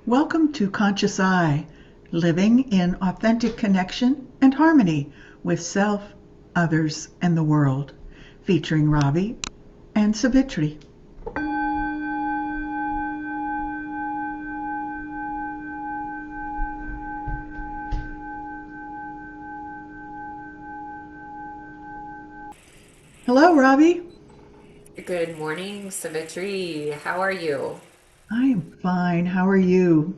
Welcome to Conscious I, living in authentic connection and harmony with self, others, and the world, featuring Ravi and Savitri. Hello, Ravi. Good morning, Savitri. How are you? I am fine. How are you?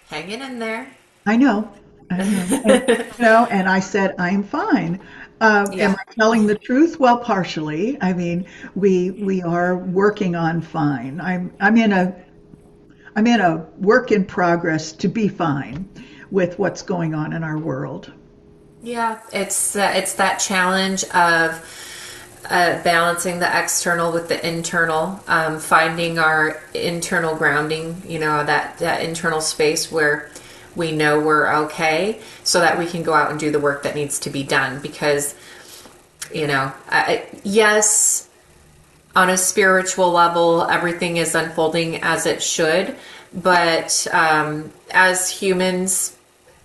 Hanging in there. I know. I know. And I said, I'm fine. Am Yeah. I telling the truth? Well, partially. I mean, we are working on fine. I'm in a work in progress to be fine with what's going on in our world. Yeah, it's that challenge of balancing the external with the internal, finding our internal grounding. That internal space where we know we're okay, so that we can go out and do the work that needs to be done. Because yes, on a spiritual level, everything is unfolding as it should. But as humans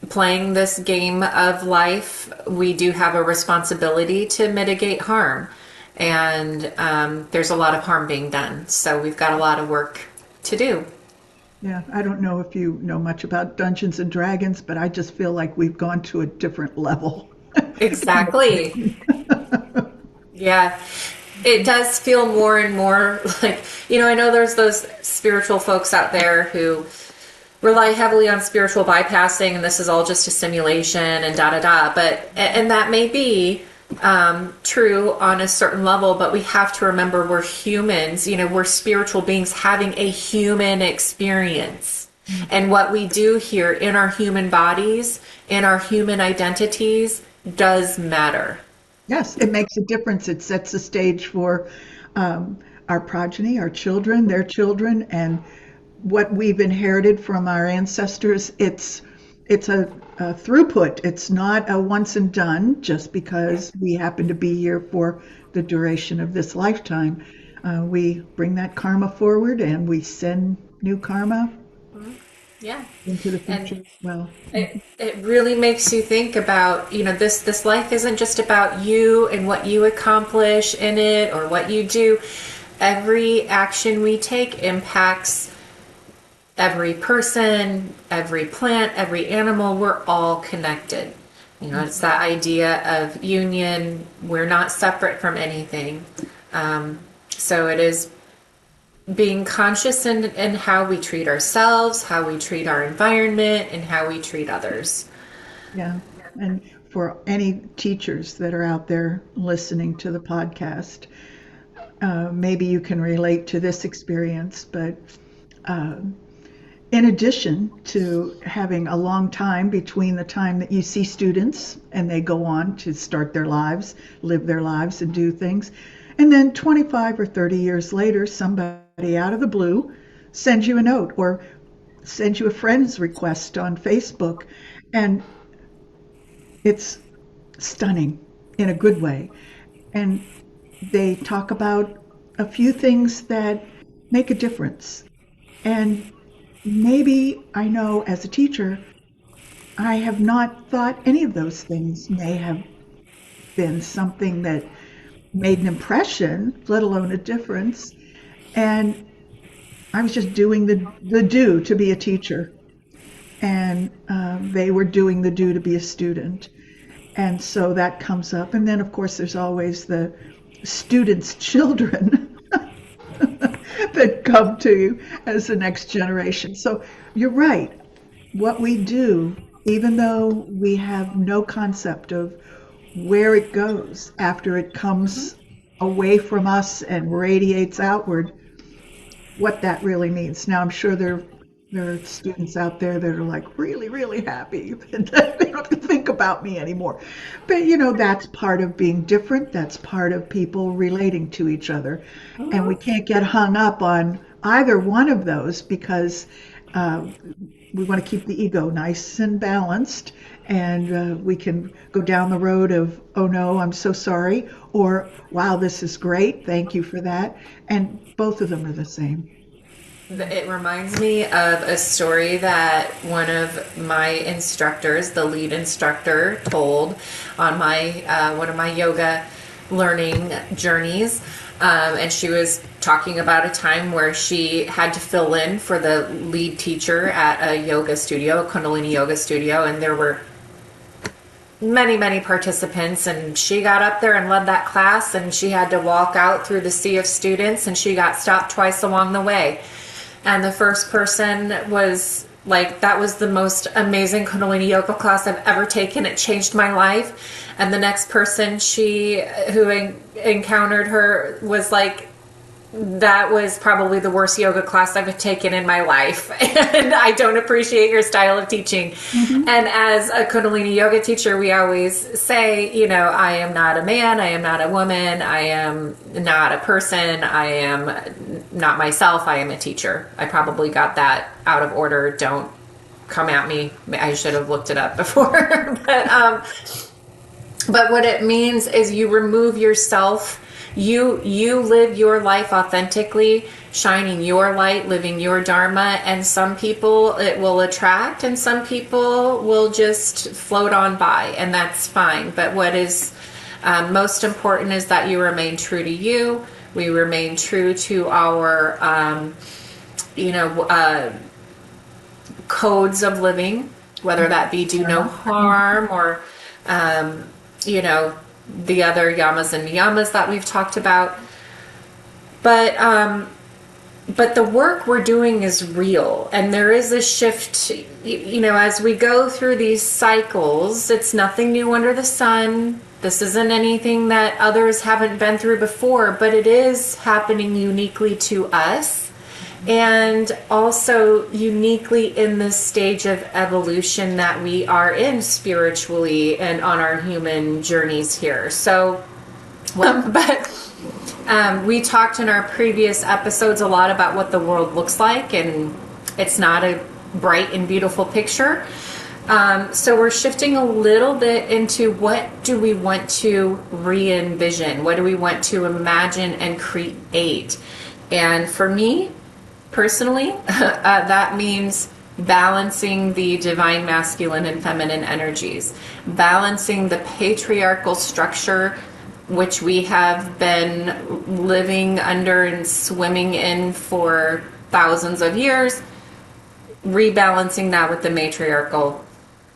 playing this game of life, we do have a responsibility to mitigate harm. And there's a lot of harm being done. So we've got a lot of work to do. Yeah, I don't know if you know much about Dungeons and Dragons, but I just feel like we've gone to a different level. Exactly. Yeah. It does feel more and more like, I know there's those spiritual folks out there who rely heavily on spiritual bypassing and this is all just a simulation and da da da. And that may be true on a certain level, but we have to remember we're humans, we're spiritual beings having a human experience. And what we do here in our human bodies, in our human identities, does matter. Yes, it makes a difference. It sets the stage for our progeny, our children, their children, and what we've inherited from our ancestors. It's a throughput. It's not a once and done just because we happen to be here for the duration of this lifetime. We bring that karma forward and we send new karma Yeah. into the And future as well. it really makes you think about, this life isn't just about you and what you accomplish in it or what you do. Every action we take impacts every person, every plant, every animal. We're all connected. It's that idea of union. We're not separate from anything. So it is being conscious in how we treat ourselves, how we treat our environment, and how we treat others. Yeah. And for any teachers that are out there listening to the podcast, maybe you can relate to this experience, but uh, in addition to having a long time between the time that you see students and they go on to start their lives, live their lives, and do things, and then 25 or 30 years later, somebody out of the blue sends you a note or sends you a friend's request on Facebook, and it's stunning in a good way. And they talk about a few things that make a difference. And maybe I know as a teacher, I have not thought any of those things may have been something that made an impression, let alone a difference. And I was just doing the do to be a teacher. And they were doing the do to be a student. And so that comes up. And then, of course, there's always the students' children that come to you as the next generation. So you're right. What we do, even though we have no concept of where it goes after it comes away from us and radiates outward, what that really means. Now, I'm sure there are students out there that are like really, really happy that they don't have to think about me anymore. But that's part of being different. That's part of people relating to each other. And we can't get hung up on either one of those because uh, we want to keep the ego nice and balanced. And we can go down the road of, oh no, I'm so sorry, or wow, this is great. Thank you for that. And both of them are the same. It reminds me of a story that one of my instructors, the lead instructor, told on my one of my yoga learning journeys. And she was talking about a time where she had to fill in for the lead teacher at a yoga studio, a Kundalini yoga studio, and there were many participants, and she got up there and led that class, and she had to walk out through the sea of students, and she got stopped twice along the way. And the first person was like, that was the most amazing Kundalini yoga class I've ever taken. It changed my life. And the next person who encountered her was like, that was probably the worst yoga class I've taken in my life. And I don't appreciate your style of teaching. Mm-hmm. And as a Kundalini yoga teacher, we always say, you know, I am not a man, I am not a woman, I am not a person, I am not myself, I am a teacher. I probably got that out of order. Don't come at me. I should have looked it up before. But what it means is you remove yourself. You live your life authentically, shining your light, living your dharma, and some people it will attract and some people will just float on by, and that's fine. But what is most important is that you remain true to you. We remain true to our, codes of living, whether that be do no harm or, the other yamas and niyamas that we've talked about. But the work we're doing is real, and there is a shift, as we go through these cycles. It's nothing new under the sun. This isn't anything that others haven't been through before, but it is happening uniquely to us, and also uniquely in this stage of evolution that we are in spiritually and on our human journeys here. So, we talked in our previous episodes a lot about what the world looks like, and it's not a bright and beautiful picture. So we're shifting a little bit into what do we want to re-envision? What do we want to imagine and create? And for me, personally, that means balancing the divine masculine and feminine energies, balancing the patriarchal structure which we have been living under and swimming in for thousands of years, rebalancing that with the matriarchal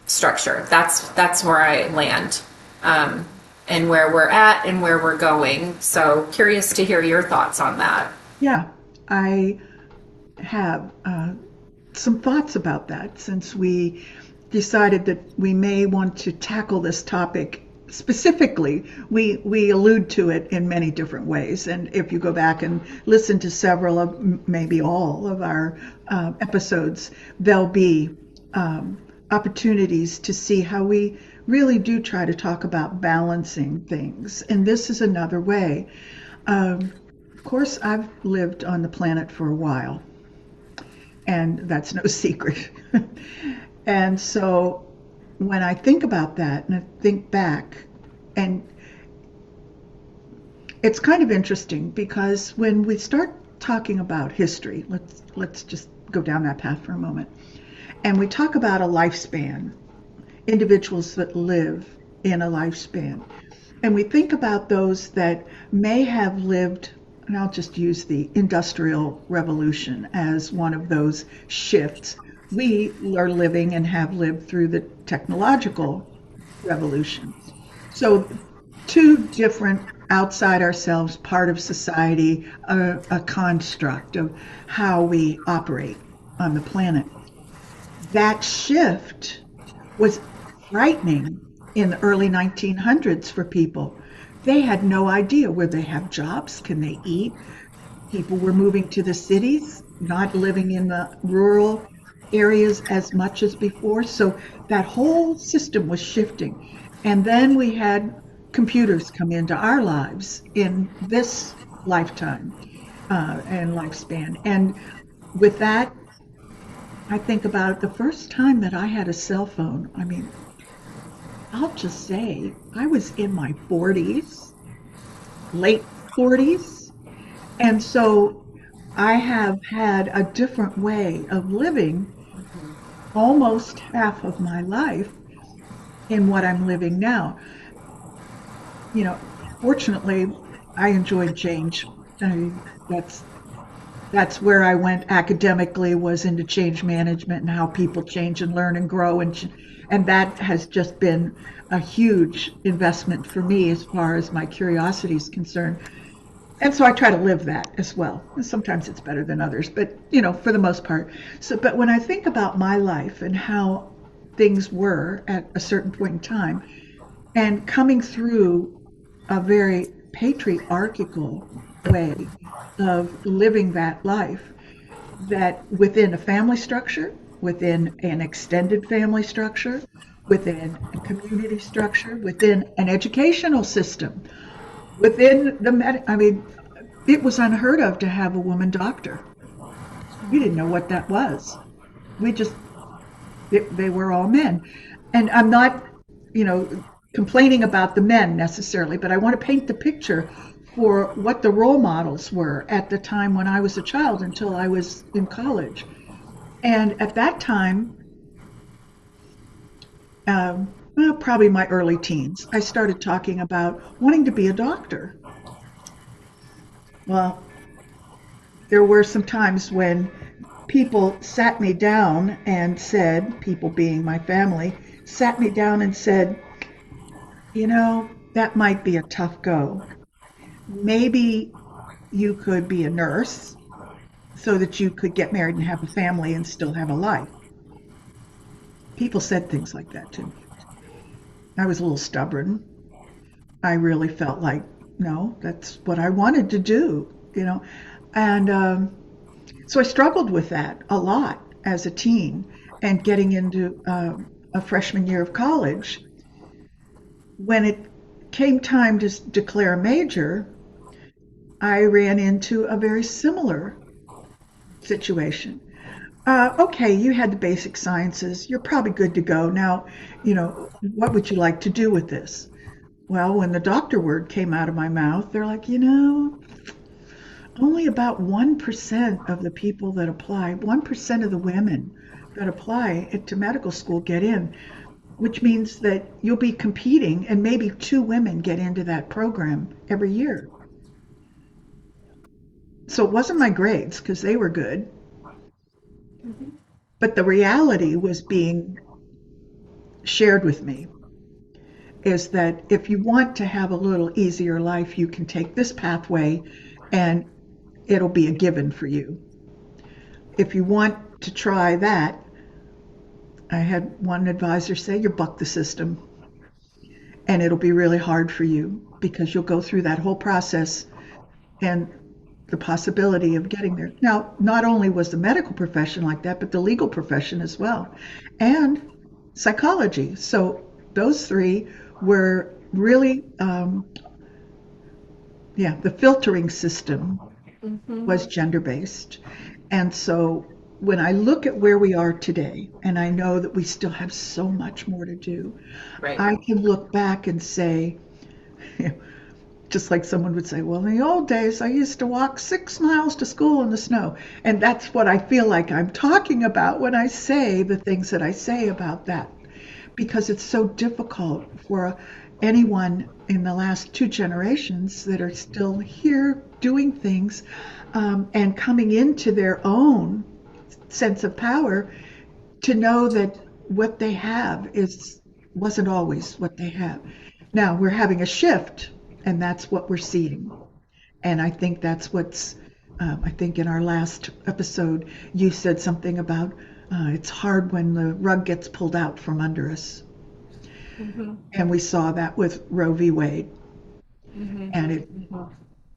structure. That's where I land, and where we're at and where we're going. So curious to hear your thoughts on that. Yeah, I have some thoughts about that, since we decided that we may want to tackle this topic specifically. We allude to it in many different ways, and if you go back and listen to several of, maybe all of our episodes, there'll be opportunities to see how we really do try to talk about balancing things, and this is another way. Of course, I've lived on the planet for a while, and that's no secret. And so when I think about that and I think back, and it's kind of interesting because when we start talking about history, let's just go down that path for a moment, and we talk about a lifespan, individuals that live in a lifespan, and we think about those that may have lived, and I'll just use the Industrial Revolution as one of those shifts. We are living and have lived through the technological revolution. So two different, outside ourselves, part of society, a construct of how we operate on the planet. That shift was frightening in the early 1900s for people. They had no idea where they have jobs, can they eat? People were moving to the cities, not living in the rural areas as much as before. So that whole system was shifting. And then we had computers come into our lives in this lifetime and lifespan. And with that, I think about the first time that I had a cell phone. I mean, I'll just say I was in my 40s, late 40s. And so I have had a different way of living almost half of my life in what I'm living now. You know, fortunately, I enjoyed change. I mean, that's where I went academically, was into change management and how people change and learn and grow, and that has just been a huge investment for me as far as my curiosity is concerned. And so I try to live that as well. And sometimes it's better than others, but for the most part. So, but when I think about my life and how things were at a certain point in time, and coming through a very patriarchal way of living that life, that within a family structure, within an extended family structure, within a community structure, within an educational system, within I mean, it was unheard of to have a woman doctor. We didn't know what that was. We just, they were all men. And I'm not, you know, complaining about the men necessarily, but I want to paint the picture for what the role models were at the time when I was a child until I was in college. And at that time, well, probably my early teens, I started talking about wanting to be a doctor. Well, there were some times when people sat me down and said, people being my family, sat me down and said, that might be a tough go. Maybe you could be a nurse so that you could get married and have a family and still have a life. People said things like that to me. I was a little stubborn. I really felt like, no, that's what I wanted to do. And so I struggled with that a lot as a teen and getting into a freshman year of college. When it came time to declare a major, I ran into a very similar situation. Okay, you had the basic sciences. You're probably good to go. Now, what would you like to do with this? Well, when the doctor word came out of my mouth, they're like, only about 1% of the people that apply, 1% of the women that apply to medical school get in, which means that you'll be competing and maybe 2 women get into that program every year. So it wasn't my grades because they were good, but the reality was being shared with me is that if you want to have a little easier life, you can take this pathway and it'll be a given for you. If you want to try that, I had one advisor say, you buck the system and it'll be really hard for you because you'll go through that whole process and the possibility of getting there. Now, not only was the medical profession like that, but the legal profession as well, and psychology. So those three were really, yeah, the filtering system was gender based. And so when I look at where we are today, and I know that we still have so much more to do, Right. I can look back and say, just like someone would say, well, in the old days, I used to walk 6 miles to school in the snow. And that's what I feel like I'm talking about when I say the things that I say about that, because it's so difficult for anyone in the last 2 generations that are still here doing things and coming into their own sense of power to know that what they have wasn't always what they have. Now we're having a shift, and that's what we're seeing. And I think that's I think in our last episode, you said something about it's hard when the rug gets pulled out from under us. Mm-hmm. And we saw that with Roe v. Wade. Mm-hmm. And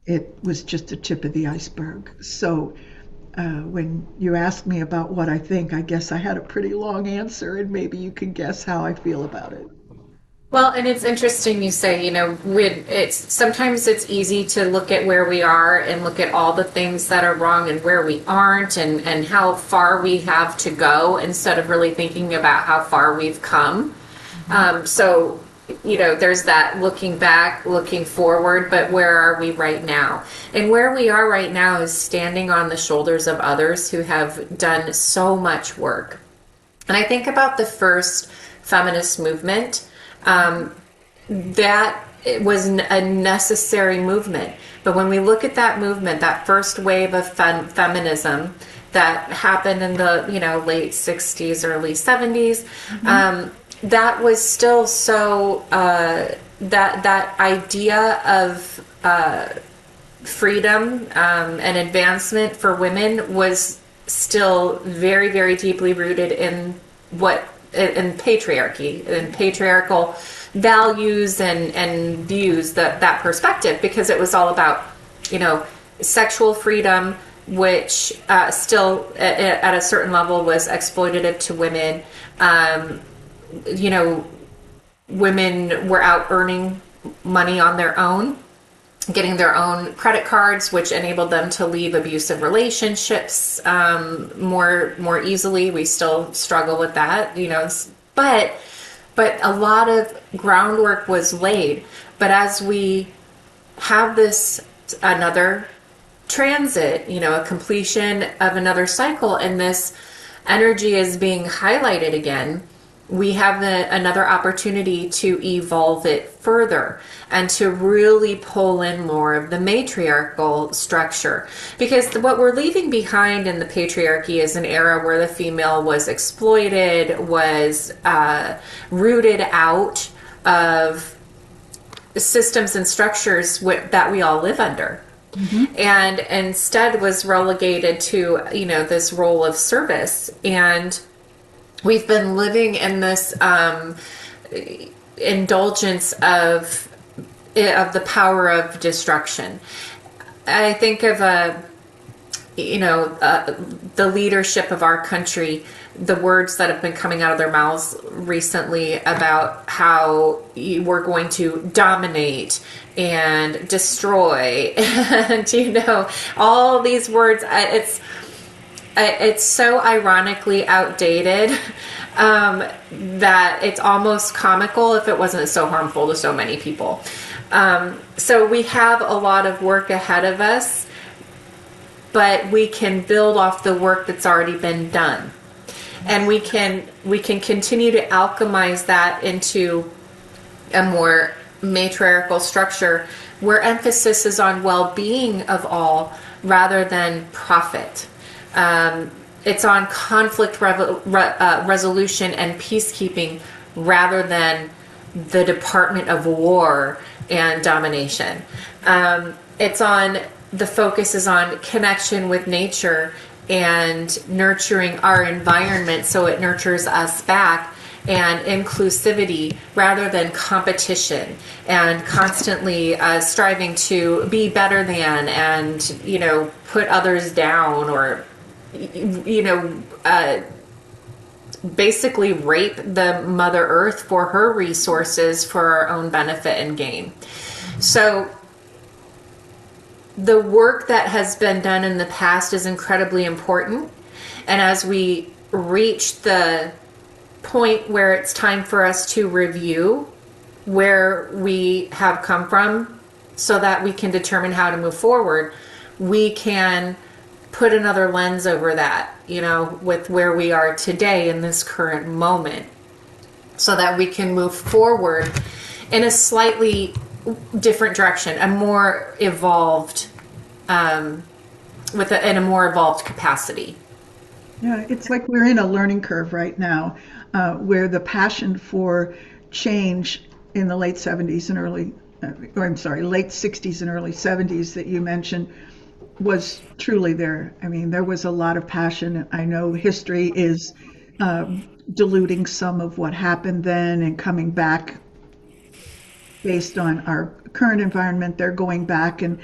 it was just the tip of the iceberg. So when you asked me about what I think, I guess I had a pretty long answer, and maybe you can guess how I feel about it. Well, and it's interesting you say, when sometimes it's easy to look at where we are and look at all the things that are wrong and where we aren't and how far we have to go instead of really thinking about how far we've come. So there's that looking back, looking forward, but where are we right now? And where we are right now is standing on the shoulders of others who have done so much work. And I think about the first feminist movement, that it was a necessary movement. But when we look at that movement, that first wave of feminism that happened in the late 60s, early 70s, that was still so that idea of freedom and advancement for women was still very, very deeply rooted in patriarchy and patriarchal values and views, that perspective, because it was all about sexual freedom, which still at a certain level was exploitative to women. Women were out earning money on their own, getting their own credit cards, which enabled them to leave abusive relationships more easily. We still struggle with that, but a lot of groundwork was laid. But as we have this another transit, a completion of another cycle, and this energy is being highlighted again, we have another opportunity to evolve it further and to really pull in more of the matriarchal structure. Because what we're leaving behind in the patriarchy is an era where the female was exploited, was rooted out of systems and structures that we all live under. Mm-hmm. And instead was relegated to, this role of service. And we've been living in this indulgence of the power of destruction. I think of the leadership of our country, the words that have been coming out of their mouths recently about how we're going to dominate and destroy, and all these words. It's so ironically outdated that it's almost comical if it wasn't so harmful to so many people. So we have a lot of work ahead of us, but we can build off the work that's already been done. And we can continue to alchemize that into a more matriarchal structure where emphasis is on well-being of all rather than profit. It's on conflict resolution and peacekeeping rather than the Department of War and domination. The focus is on connection with nature and nurturing our environment so it nurtures us back, and inclusivity rather than competition and constantly striving to be better than and put others down, or basically rape the Mother Earth for her resources for our own benefit and gain. So the work that has been done in the past is incredibly important. And as we reach the point where it's time for us to review where we have come from so that we can determine how to move forward, we can put another lens over that, with where we are today in this current moment, so that we can move forward in a slightly different direction, a more evolved, in a more evolved capacity. Yeah, it's like we're in a learning curve right now, where the passion for change in the late 70s and late 60s and early 70s that you mentioned was truly there. I mean, there was a lot of passion. I know history is diluting some of what happened then and coming back based on our current environment. They're going back and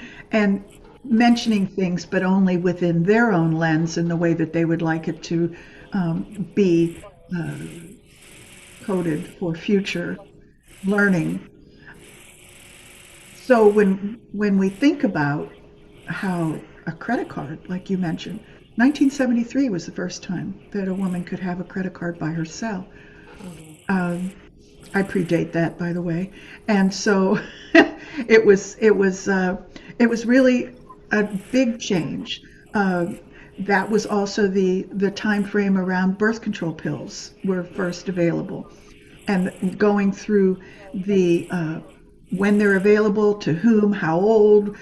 mentioning things, but only within their own lens and the way that they would like it to be coded for future learning. So when we think about how a credit card, like you mentioned, 1973 was the first time that a woman could have a credit card by herself. I predate that, by the way. And so it was really a big change. Uh, that was also the time frame around birth control pills were first available, and going through the when they're available, to whom, how old,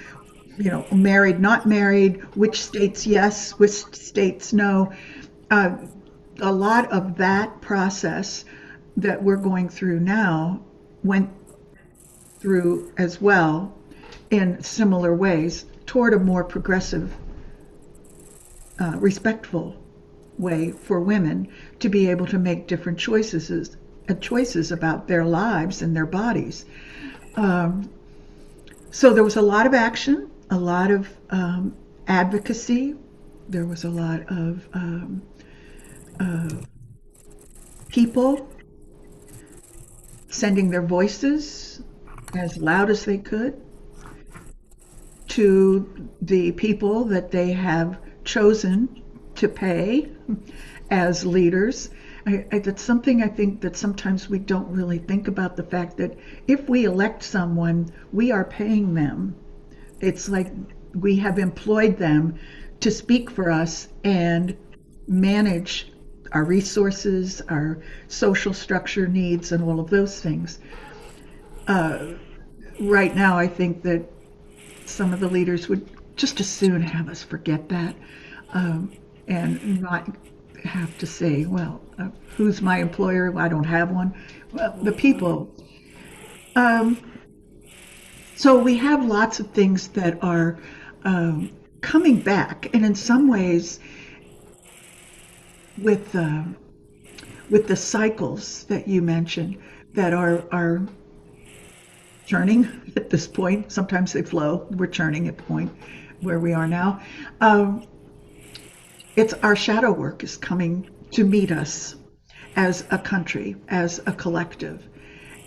married, not married, which states yes, which states no. Uh, a lot of that process that we're going through now went through as well in similar ways toward a more progressive, respectful way for women to be able to make different choices about their lives and their bodies. Um, so there was a lot of action, a lot of advocacy. There was a lot of uh, people sending their voices as loud as they could to the people that they have chosen to pay as leaders. That's something I think that sometimes we don't really think about, the fact that if we elect someone, we are paying them. It's like we have employed them to speak for us and manage our resources, our social structure needs, and all of those things. Uh, right now, I think that some of the leaders would just as soon have us forget that, and not have to say, well, who's my employer? I don't have one. Well, the people. Um, so we have lots of things that are um, coming back, and in some ways, with with the cycles that you mentioned that are churning at this point. Sometimes they flow. We're churning at the point where we are now. Um, it's our shadow work is coming to meet us as a country, as a collective.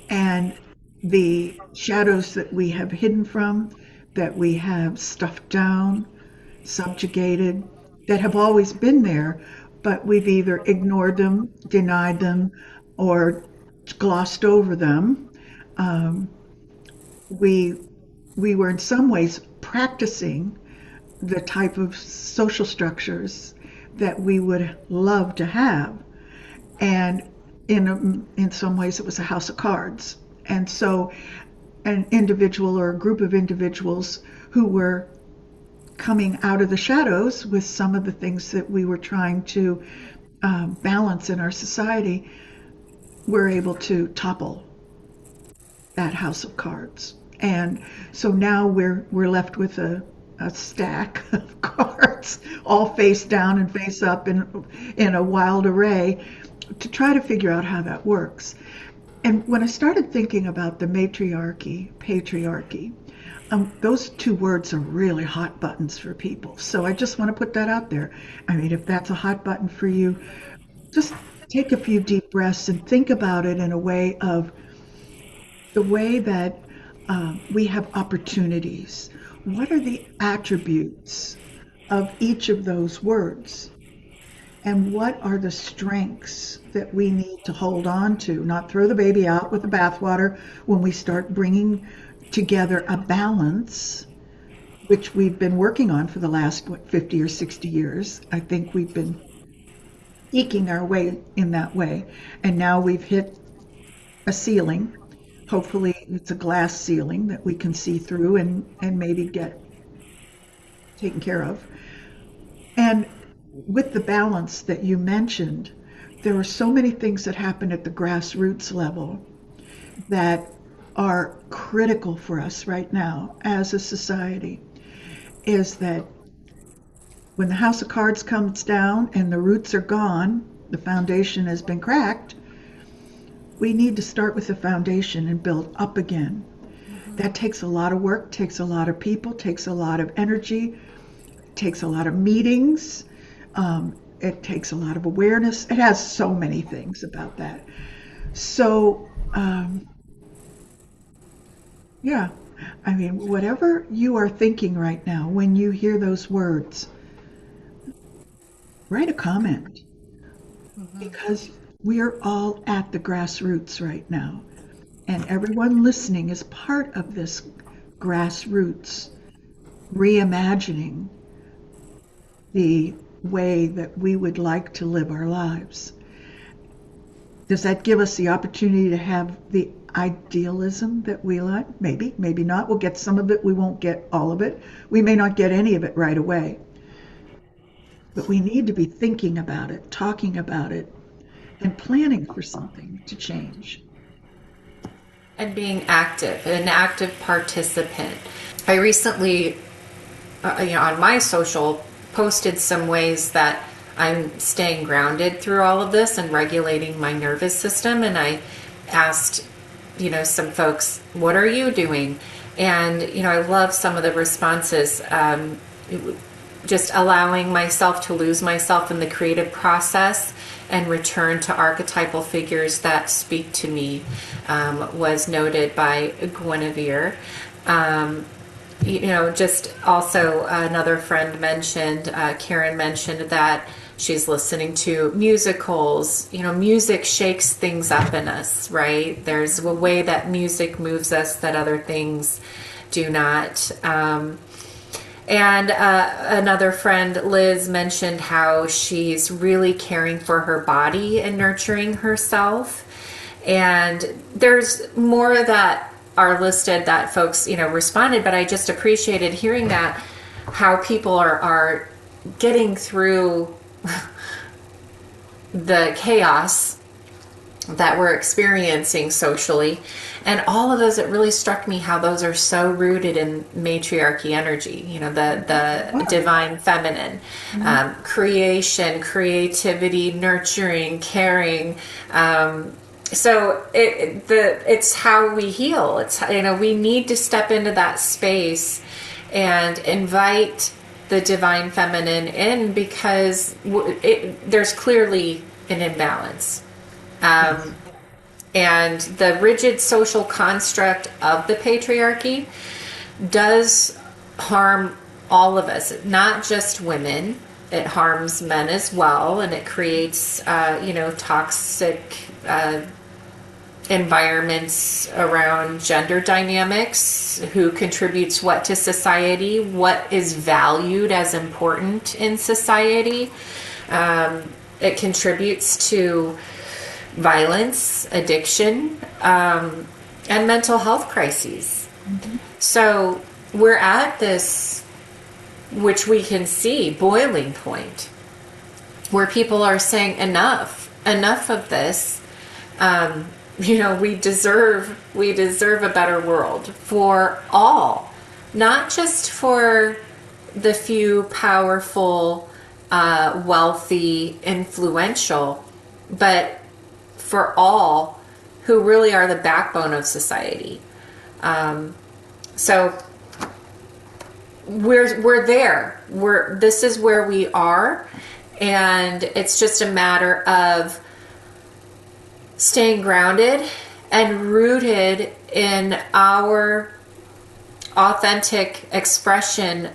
And the shadows that we have hidden from, that we have stuffed down, subjugated, that have always been there, but we've either ignored them, denied them, or glossed over them. Um, we we were in some ways practicing the type of social structures that we would love to have, and in some ways it was a house of cards. And so an individual or a group of individuals who were coming out of the shadows with some of the things that we were trying to balance in our society were able to topple that house of cards. And so now we're left with a stack of cards all face down and face up in a wild array to try to figure out how that works. And when I started thinking about the matriarchy, patriarchy, those two words are really hot buttons for people. So I just want to put that out there. I mean, if that's a hot button for you, just take a few deep breaths and think about it in a way of the way that we have opportunities. What are the attributes of each of those words? And what are the strengths that we need to hold on to, not throw the baby out with the bathwater when we start bringing together a balance, which we've been working on for the last, 50 or 60 years. I think we've been eking our way in that way. And now we've hit a ceiling. Hopefully, it's a glass ceiling that we can see through and maybe get taken care of. And with the balance that you mentioned, there are so many things that happen at the grassroots level that are critical for us right now as a society. Is that when the house of cards comes down and the roots are gone, the foundation has been cracked, we need to start with the foundation and build up again. That takes a lot of work, takes a lot of people, takes a lot of energy, takes a lot of meetings. It takes a lot of awareness. It has so many things about that. So, yeah, I mean, whatever you are thinking right now when you hear those words, write a comment, because we're all at the grassroots right now. And everyone listening is part of this grassroots reimagining the way that we would like to live our lives. Does that give us the opportunity to have the idealism that we like? Maybe, maybe not. We'll get some of it, we won't get all of it. We may not get any of it right away. But we need to be thinking about it, talking about it, and planning for something to change. And being active, an active participant. I recently, on my social, posted some ways that I'm staying grounded through all of this and regulating my nervous system. And I asked, some folks, what are you doing? And, I love some of the responses. Just allowing myself to lose myself in the creative process and return to archetypal figures that speak to me was noted by Guinevere. Just also another friend mentioned, Karen mentioned that she's listening to musicals. Music shakes things up in us, right? There's a way that music moves us that other things do not. And another friend, Liz, mentioned how she's really caring for her body and nurturing herself. And there's more that are listed that folks, responded, but I just appreciated hearing that, how people are getting through the chaos that we're experiencing socially. And all of those, it really struck me how those are so rooted in matriarchy energy, the divine feminine, creation, creativity, nurturing, caring. So it's how we heal. It's, we need to step into that space and invite the divine feminine in, because there's clearly an imbalance. And the rigid social construct of the patriarchy does harm all of us, not just women. It harms men as well, and it creates, toxic environments around gender dynamics, who contributes what to society, what is valued as important in society. It contributes to violence, addiction, and mental health crises. Mm-hmm. So we're at this, which we can see, boiling point, where people are saying enough of this. We deserve a better world for all, not just for the few powerful, wealthy, influential, but for all who really are the backbone of society. So we're there. This is where we are, and it's just a matter of staying grounded and rooted in our authentic expression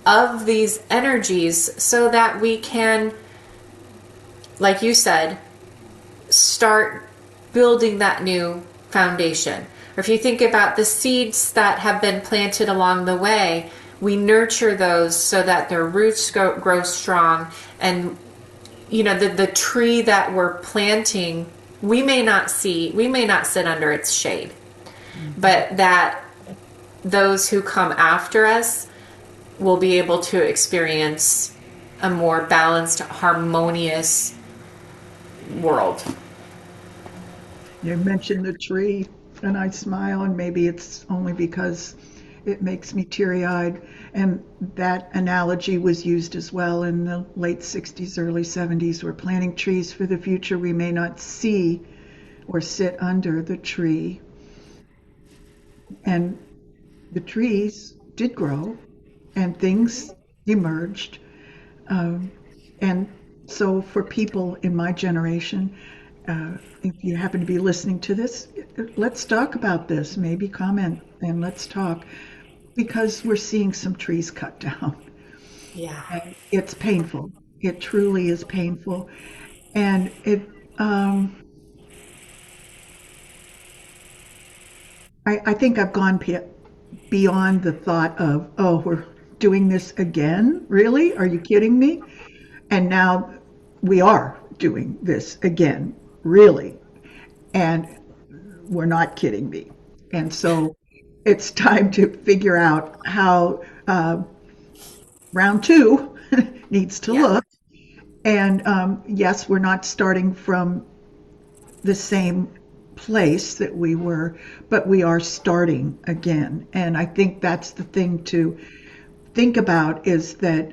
of these energies, so that we can, like you said, start building that new foundation. Or if you think about the seeds that have been planted along the way, we nurture those so that their roots grow strong. And the tree that we're planting, we may not sit under its shade, but that those who come after us will be able to experience a more balanced, harmonious world. You mentioned the tree, and I smile, and maybe it's only because it makes me teary-eyed. And that analogy was used as well in the late 60s, early 70s. We're planting trees for the future. We may not see or sit under the tree. And the trees did grow, and things emerged. And so for people in my generation, if you happen to be listening to this, let's talk about this. Maybe comment and let's talk, because we're seeing some trees cut down. Yeah. And it's painful. It truly is painful. And I think I've gone beyond the thought of, oh, we're doing this again? Really? Are you kidding me? And now we are doing this again, really. And we're not kidding me. And so it's time to figure out how round two needs to Yeah. look. And yes, we're not starting from the same place that we were, but we are starting again. And I think that's the thing to think about is that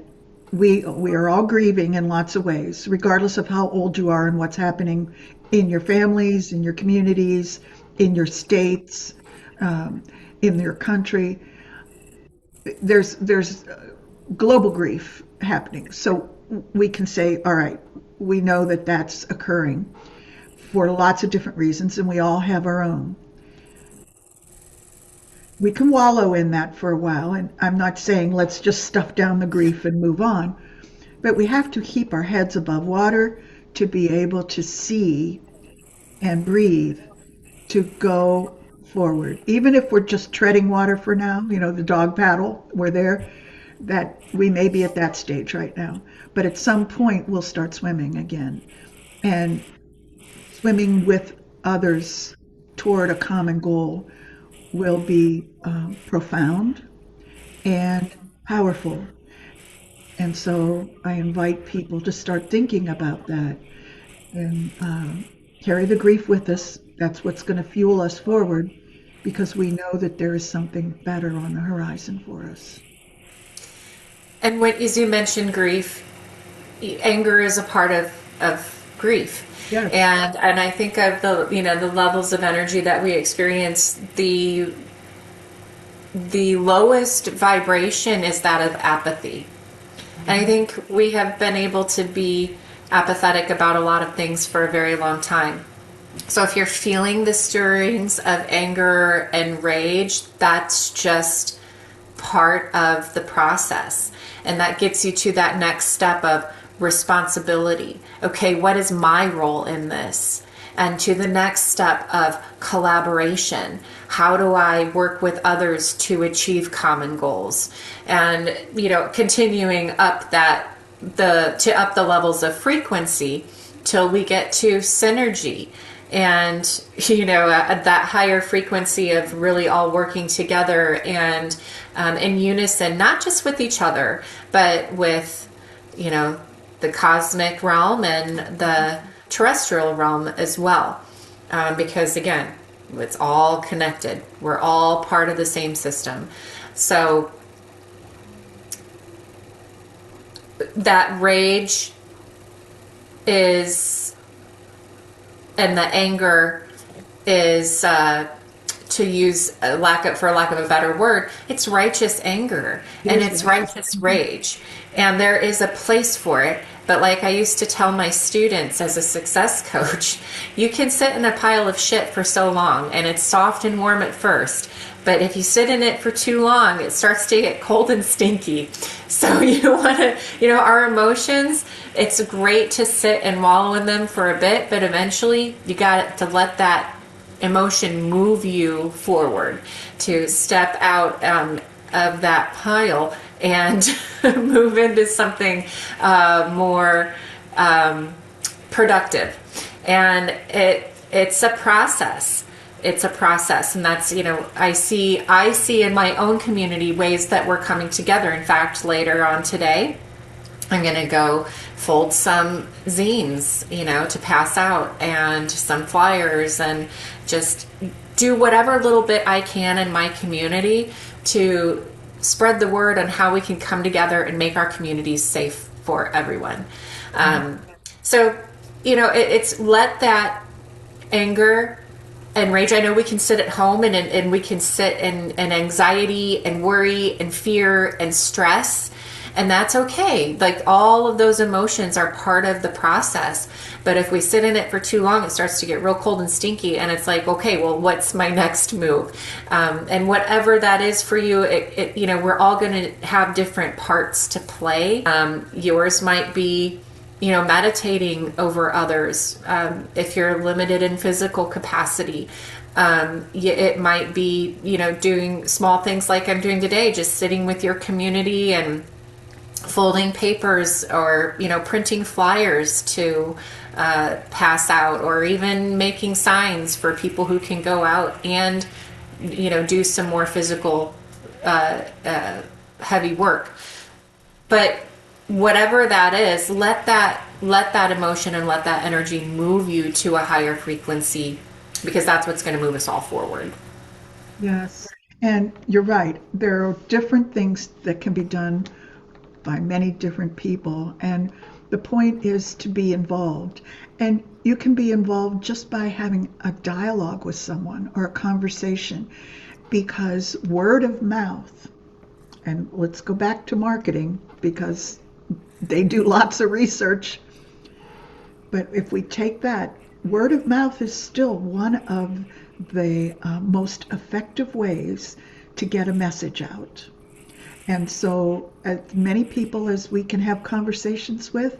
we are all grieving in lots of ways, regardless of how old you are and what's happening in your families, in your communities, in your states, um, in your country. There's global grief happening, so we can say, all right, we know that that's occurring for lots of different reasons, and we all have our own. We can wallow in that for a while, and I'm not saying let's just stuff down the grief and move on, but we have to keep our heads above water to be able to see and breathe, to go forward. Even if we're just treading water for now, the dog paddle, we're there, that we may be at that stage right now. But at some point, we'll start swimming again. And swimming with others toward a common goal will be profound and powerful. And so I invite people to start thinking about that and carry the grief with us. That's what's going to fuel us forward because we know that there is something better on the horizon for us. And when, as you mentioned grief, anger is a part of grief. Yes. And I think of the levels of energy that we experience, the lowest vibration is that of apathy. And I think we have been able to be apathetic about a lot of things for a very long time. So if you're feeling the stirrings of anger and rage, that's just part of the process. And that gets you to that next step of responsibility. Okay, what is my role in this? And to the next step of collaboration. How do I work with others to achieve common goals? And, continuing up up the levels of frequency till we get to synergy and that higher frequency of really all working together and in unison, not just with each other but with the cosmic realm and the terrestrial realm as well, because again, it's all connected. We're all part of the same system. So that rage is, and the anger is, to use for lack of a better word, it's righteous anger and it's righteous rage, and there is a place for it. But like I used to tell my students as a success coach, you can sit in a pile of shit for so long and it's soft and warm at first, but if you sit in it for too long, it starts to get cold and stinky. So you want to, our emotions, it's great to sit and wallow in them for a bit, but eventually you got to let that emotion move you forward, to step out of that pile and move into something more productive. And it's a process. It's a process, and that's I see in my own community ways that we're coming together. In fact, later on today, I'm going to go fold some zines, to pass out, and some flyers, and just do whatever little bit I can in my community to spread the word on how we can come together and make our communities safe for everyone. So, it's let that anger and rage. I know we can sit at home and we can sit in anxiety and worry and fear and stress. And that's okay. Like, all of those emotions are part of the process. But if we sit in it for too long, it starts to get real cold and stinky. And it's like, okay, well, what's my next move? And whatever that is for you, we're all going to have different parts to play. Yours might be, meditating over others. If you're limited in physical capacity, It might be, doing small things like I'm doing today, just sitting with your community and folding papers, or printing flyers to pass out, or even making signs for people who can go out and do some more physical heavy work. But whatever that is, let that emotion and let that energy move you to a higher frequency, because that's what's going to move us all forward. Yes. And you're right. There are different things that can be done by many different people. And the point is to be involved. And you can be involved just by having a dialogue with someone or a conversation, because word of mouth, and let's go back to marketing because they do lots of research. But if we take that, word of mouth is still one of the most effective ways to get a message out. And so, as many people as we can have conversations with,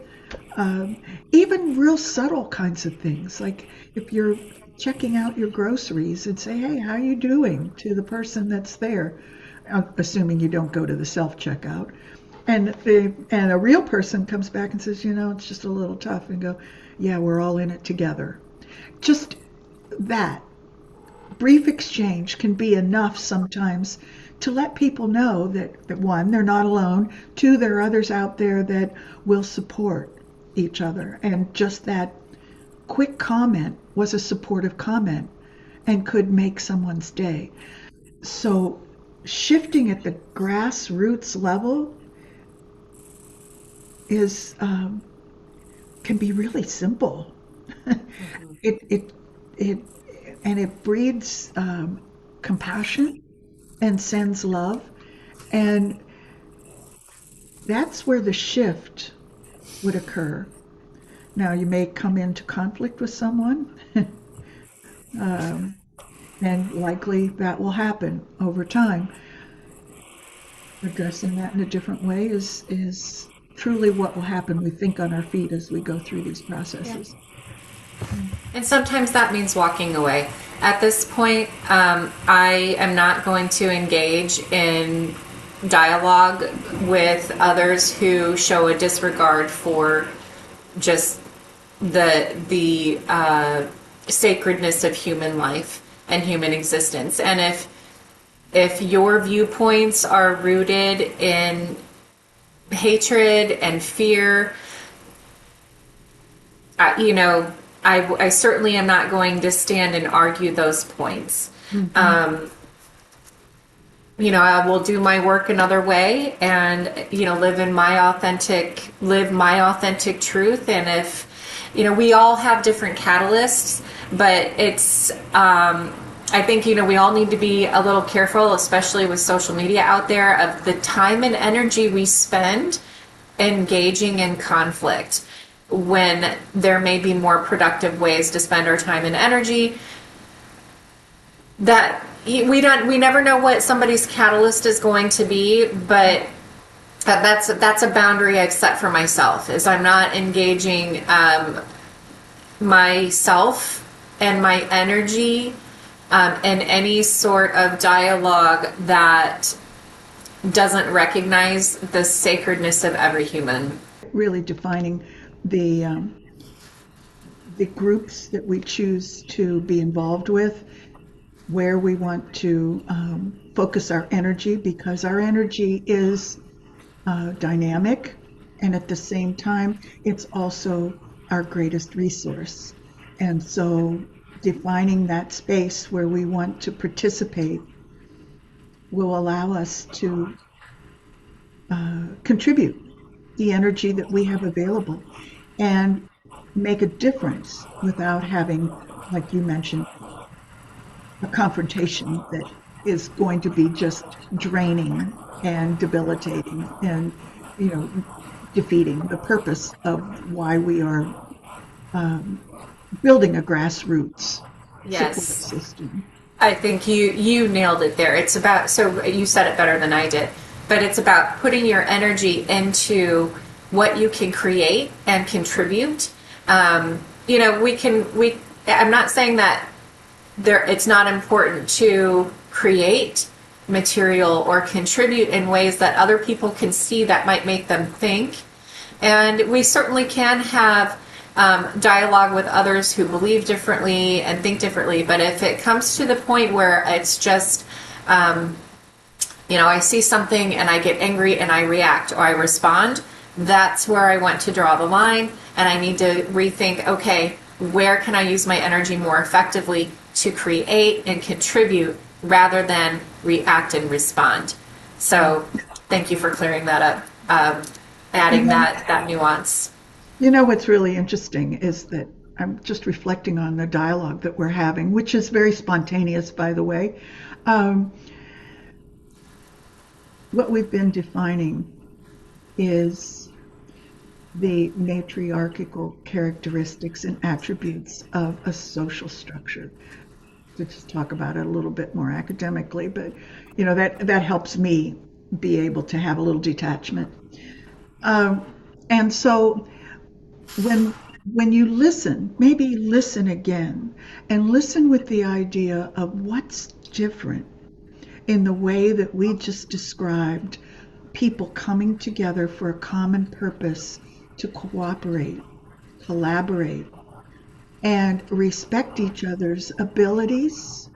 even real subtle kinds of things, like if you're checking out your groceries and say, "Hey, how are you doing?" to the person that's there, assuming you don't go to the self checkout, and a real person comes back and says, "It's just a little tough," and go, "Yeah, we're all in it together." Just that brief exchange can be enough sometimes to let people know that one, they're not alone, two, there are others out there that will support each other. And just that quick comment was a supportive comment and could make someone's day. So shifting at the grassroots level is can be really simple. it it it and it breeds compassion and sends love, and that's where the shift would occur. Now you may come into conflict with someone, and likely that will happen over time. Addressing that in a different way is truly what will happen. We think on our feet as we go through these processes. And sometimes that means walking away. At this point, I am not going to engage in dialogue with others who show a disregard for just the sacredness of human life and human existence. And if your viewpoints are rooted in hatred and fear, I certainly am not going to stand and argue those points. Mm-hmm. I will do my work another way, and live my authentic truth. And if we all have different catalysts, but it's I think we all need to be a little careful, especially with social media out there, of the time and energy we spend engaging in conflict, when there may be more productive ways to spend our time and energy. That we never know what somebody's catalyst is going to be, but that's a boundary I've set for myself, is I'm not engaging myself and my energy in any sort of dialogue that doesn't recognize the sacredness of every human. Really defining the groups that we choose to be involved with, where we want to focus our energy, because our energy is dynamic, and at the same time, it's also our greatest resource. And so defining that space where we want to participate will allow us to contribute the energy that we have available and make a difference without having, like you mentioned, a confrontation that is going to be just draining and debilitating and defeating the purpose of why we are building a grassroots support system. I think you nailed it there. It's about, so you said it better than I did, but it's about putting your energy into what you can create and contribute. I'm not saying that it's not important to create material or contribute in ways that other people can see that might make them think. And we certainly can have dialogue with others who believe differently and think differently. But if it comes to the point where it's just, I see something and I get angry and I react or I respond, that's where I want to draw the line. And I need to rethink, okay, where can I use my energy more effectively to create and contribute rather than react and respond? So thank you for clearing that up, adding that nuance. What's really interesting is that I'm just reflecting on the dialogue that we're having, which is very spontaneous, by the way. What we've been defining is the matriarchal characteristics and attributes of a social structure. To just talk about it a little bit more academically, but that helps me be able to have a little detachment. And so when you listen, maybe listen again and listen with the idea of what's different in the way that we just described people coming together for a common purpose to cooperate, collaborate, and respect each other's abilities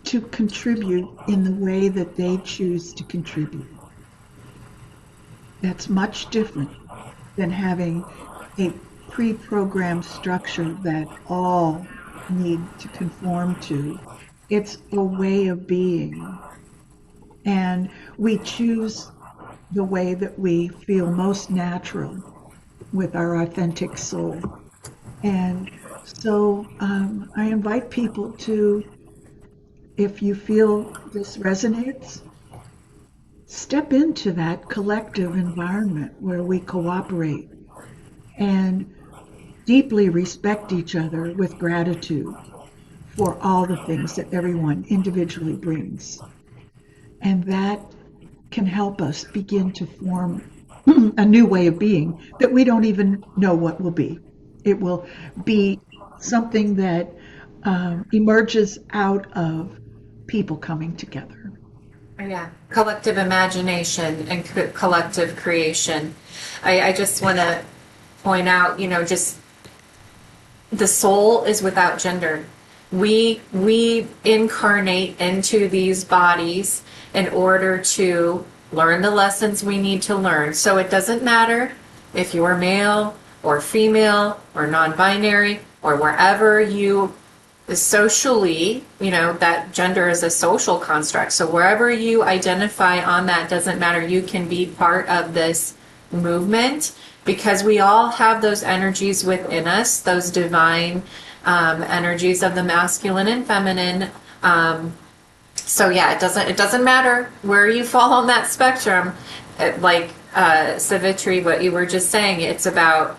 to contribute in the way that they choose to contribute. That's much different than having a pre-programmed structure that all need to conform to. It's a way of being. And we choose the way that we feel most natural with our authentic soul. And so I invite people to, if you feel this resonates, step into that collective environment where we cooperate and deeply respect each other with gratitude for all the things that everyone individually brings. And that can help us begin to form a new way of being that we don't even know what will be. It will be something that emerges out of people coming together. Yeah, collective imagination and collective creation. I just want to point out, just the soul is without gender. We incarnate into these bodies in order to learn the lessons we need to learn. So it doesn't matter if you're male or female or non-binary or wherever you socially, that gender is a social construct. So wherever you identify on that doesn't matter. You can be part of this movement because we all have those energies within us, those divine energies of the masculine and feminine. So yeah, it doesn't matter where you fall on that spectrum. Like Savitri, what you were just saying, it's about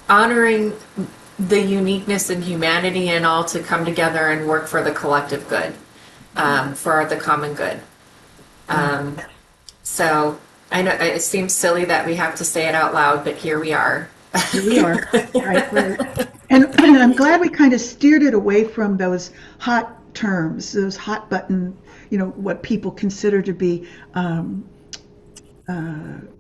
honoring the uniqueness and humanity and all to come together and work for the collective good, for the common good. So I know it seems silly that we have to say it out loud, but here we are. Here we are. Right. And I'm glad we kind of steered it away from those hot terms, those hot button, what people consider to be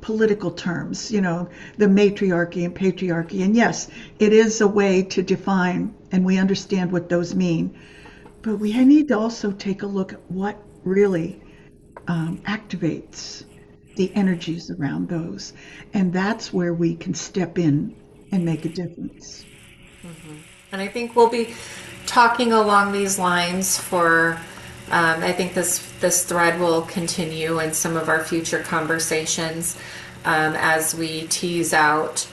political terms, the matriarchy and patriarchy. And yes, it is a way to define, and we understand what those mean. But we need to also take a look at what really activates the energies around those. And that's where we can step in and make a difference. Mm-hmm. And I think we'll be talking along these lines for I think this thread will continue in some of our future conversations as we tease out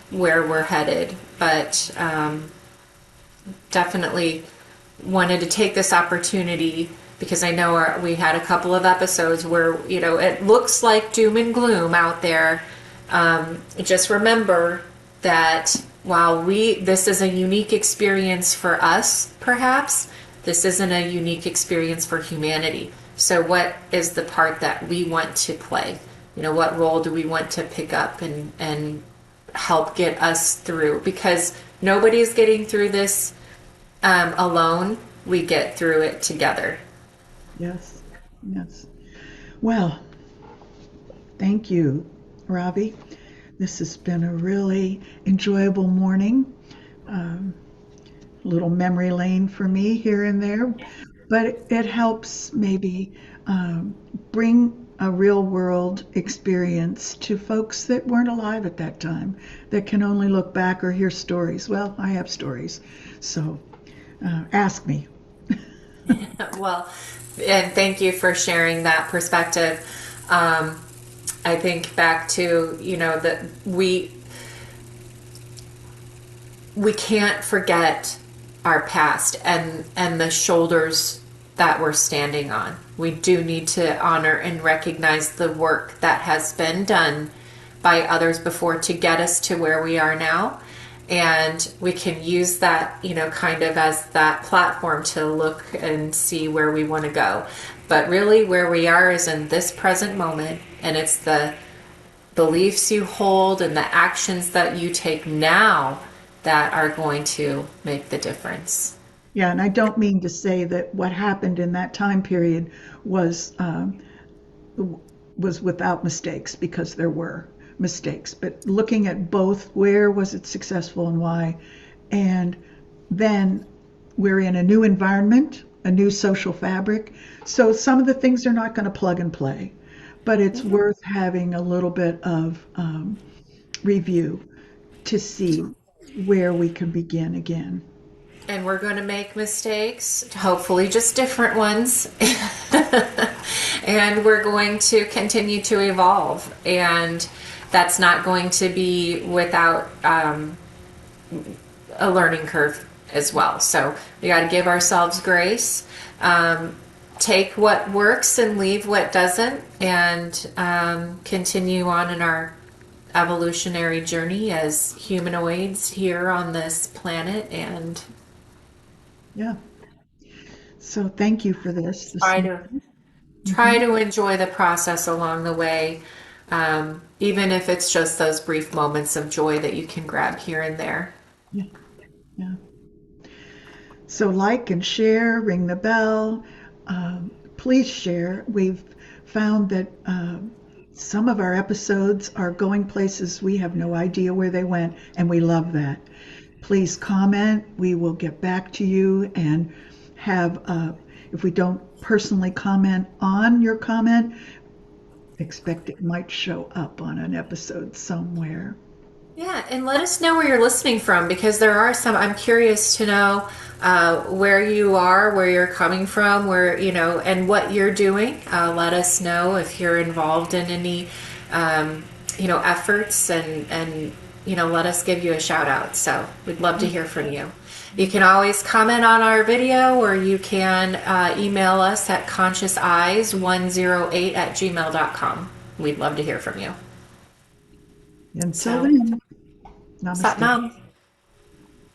where we're headed. But definitely wanted to take this opportunity because I know we had a couple of episodes where, it looks like doom and gloom out there. Just remember that while this is a unique experience for us, perhaps, this isn't a unique experience for humanity. So what is the part that we want to play? What role do we want to pick up and help get us through? Because Nobody's getting through this alone. We get through it together. Yes. Yes. Well, thank you, Ravi. This has been a really enjoyable morning. Um, little memory lane for me here and there, but it helps maybe bring a real world experience to folks that weren't alive at that time, that can only look back or hear stories. Well, I have stories, so ask me. Well, and thank you for sharing that perspective. I think back to, that we can't forget our past and the shoulders that we're standing on. We do need to honor and recognize the work that has been done by others before to get us to where we are now. And we can use that, kind of as that platform to look and see where we want to go. But really, where we are is in this present moment, and it's the beliefs you hold and the actions that you take now that are going to make the difference. Yeah, and I don't mean to say that what happened in that time period was was without mistakes, because there were mistakes. But looking at both, where was it successful and why, and then we're in a new environment, a new social fabric. So some of the things are not going to plug and play, but it's worth having a little bit of review to see where we can begin again. And we're going to make mistakes, hopefully just different ones. And we're going to continue to evolve. And that's not going to be without a learning curve as well. So we got to give ourselves grace. Take what works and leave what doesn't, and continue on in our evolutionary journey as humanoids here on this planet, and Yeah. So thank you for this try to morning. try to enjoy the process along the way, even if it's just those brief moments of joy that you can grab here and there. Yeah. Yeah. So like and share, ring the bell. Please share. We've found that some of our episodes are going places we have no idea where they went, and we love that. Please comment. We will get back to you and have, if we don't personally comment on your comment, expect it might show up on an episode somewhere. Yeah, and let us know where you're listening from, because there are some. I'm curious to know where you are, where you're coming from, and what you're doing. Let us know if you're involved in any, efforts, and let us give you a shout out. So we'd love to hear from you. You can always comment on our video, or you can email us at consciouseyes108@gmail.com. We'd love to hear from you. Until So, then, Sat namaste. Nam.